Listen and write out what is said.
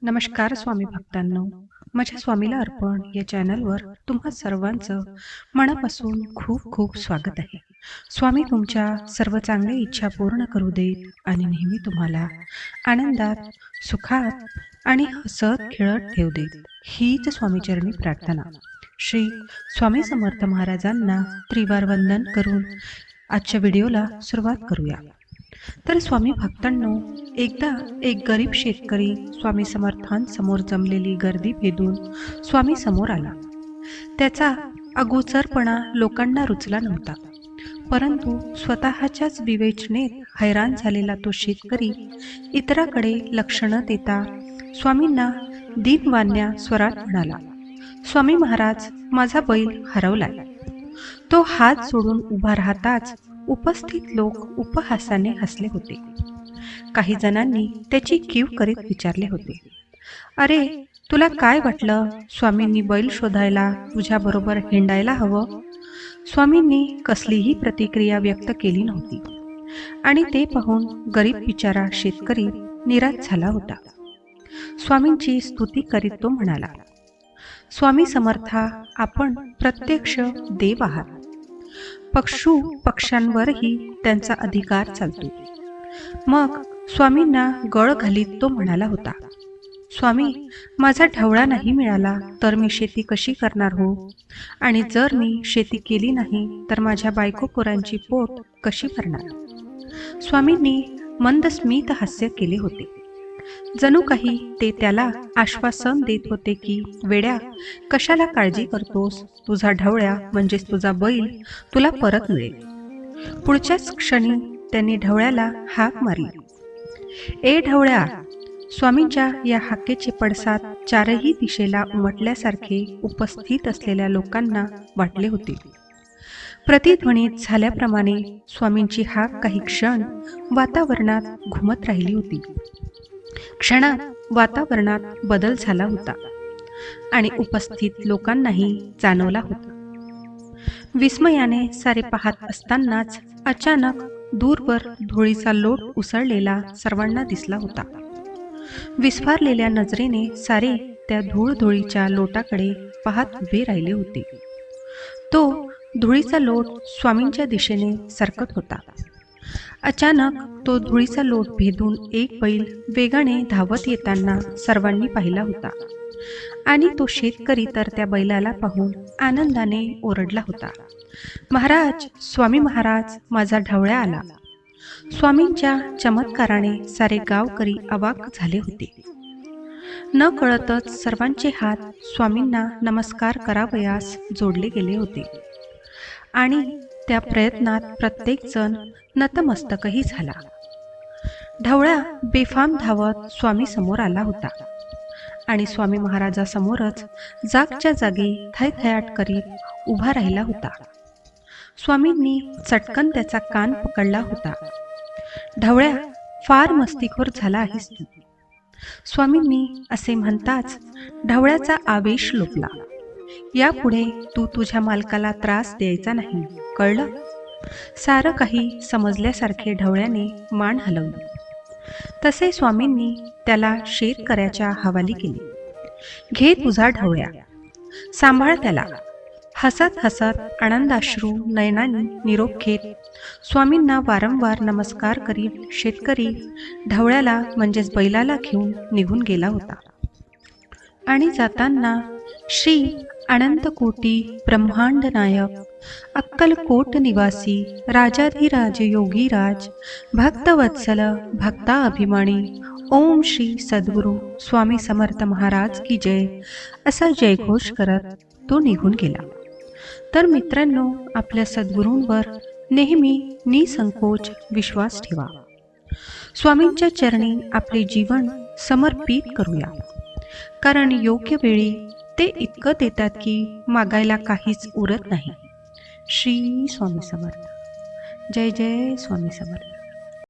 नमस्कार स्वामी भक्तांनो. माझ्या स्वामीला अर्पण या चॅनलवर तुम्हा सर्वांचं मनापासून खूप खूप स्वागत आहे. स्वामी तुमच्या सर्व चांगल्या इच्छा पूर्ण करू देत आणि नेहमी तुम्हाला आनंदात, सुखात आणि हसत खेळत ठेवू देत, हीच स्वामीचरणी प्रार्थना. श्री स्वामी समर्थ महाराजांना त्रिवार वंदन करून आजच्या व्हिडिओला सुरुवात करूया. तर स्वामी भक्तांनो, एकदा एक गरीब शेतकरी स्वामी समर्थांसमोर जमलेली गर्दी भेदून स्वामी समोर आला. त्याचा अगोचरपणा लोकांना रुचला नव्हता, परंतु स्वतःच्याच विवेचनेत हैराण झालेला तो शेतकरी इतराकडे लक्ष न देता स्वामींना दीनवाण्या स्वरात म्हणाला, स्वामी महाराज, माझा बैल हरवलाय. तो हात जोडून उभा राहताच उपस्थित लोक उपहासाने हसले होते. काही जणांनी त्याची कीव करीत विचारले होते, अरे, तुला काय वाटलं? स्वामींनी बैल शोधायला तुझ्याबरोबर हिंडायला हवं? स्वामींनी कसलीही प्रतिक्रिया व्यक्त केली नव्हती आणि ते पाहून गरीब बिचारा शेतकरी निराश झाला होता. स्वामींची स्तुती करीत तो म्हणाला, स्वामी समर्था, आपण प्रत्यक्ष देव आहात. पशु पक्ष्यांवरही त्यांचा अधिकार चालतो. मग स्वामींना गळ घालीत तो म्हणाला होता, स्वामी, माझा ढवळा नाही मिळाला तर मी शेती कशी करणार हो? आणि जर मी शेती केली नाही तर माझ्या बायको पोरांची पोट कशी भरणार? स्वामींनी मंद स्मित हास्य केले होते, जणू काही ते त्याला आश्वासन देत होते की, वेड्या, कशाला काळजी करतोस? तुझा ढवळ्या म्हणजेच तुझा बैल तुला परत मिळेल. पुढच्याच क्षणी त्यांनी ढवळ्याला हाक मारली. ए ढवळ्या! स्वामींच्या या हाकेचे पडसाद चारही दिशेला उमटल्यासारखे उपस्थित असलेल्या लोकांना वाटले होते. प्रतिध्वनित झाल्याप्रमाणे स्वामींची हाक काही क्षण वातावरणात घुमत राहिली होती. क्षणात वातावरणात बदल झाला होता आणि उपस्थित लोकांनाही जाणवला होता. विस्मयाने सारे पाहत असतानाच अचानक दूरवर धुळीचा लोट उसळलेला सर्वांना दिसला होता. विस्फारलेल्या नजरेने सारे त्या धूळधुळीच्या लोटाकडे पाहत उभे राहिले होते. तो धुळीचा लोट स्वामींच्या दिशेने सरकत होता. अचानक तो धुळीचा लोट भेदून एक बैल वेगाने धावत येताना सर्वांनी पाहिला होता आणि तो शेतकरी तर त्या बैलाला पाहून आनंदाने ओरडला होता, महाराज, स्वामी महाराज, माझा ढवळ्या आला. स्वामींच्या चमत्काराने सारे गावकरी अवाक झाले होते. न कळतच सर्वांचे हात स्वामींना नमस्कार करावयास जोडले गेले होते आणि त्या प्रयत्नात प्रत्येक जण नतमस्तकही झाला. ढवळा बेफाम धावत स्वामी समोर आला होता आणि स्वामी महाराजासमोरच जागच्या जागी थैथयाट करीत उभा राहिला होता. स्वामींनी चटकन त्याचा कान पकडला होता. ढवळ्या, फार मस्तीखोर झाला आहेस तू. स्वामींनी असे म्हणताच ढवळ्याचा आवेश लोटला. यापुढे तू तुझ्या मालकाला त्रास द्यायचा नाही, कळलं? सारं काही समजल्यासारखे ढवळ्याने मान हलवली. तसे स्वामींनी त्याला शेतकऱ्याच्या हवाली केले. घे तुझा ढवळ्या, सांभाळ त्याला. हसत हसत आनंदाश्रू नयनांनी निरोप घेत स्वामींना वारंवार नमस्कार करीत शेतकरी ढवळ्याला म्हणजेच बैलाला घेऊन निघून गेला होता. आणि जाताना श्री अनंतकोटी ब्रह्मांड नायक, अक्कलकोट निवासी, राजाधिराज योगीराज, भक्तवत्सल, भक्ता अभिमानी, ओम श्री सद्गुरु स्वामी समर्थ महाराज की जय असा जयघोष करत तो निघून गेला. तर मित्रांनो, आपल्या सद्गुरूंवर नेहमी निसंकोच विश्वास ठेवा. स्वामींच्या चरणी आपले जीवन समर्पित करूया, कारण योग्य वेळी ते इतकं देतात की मागायला काहीच उरत नाही. श्री स्वामी समर्थ. जय जय स्वामी समर्थ.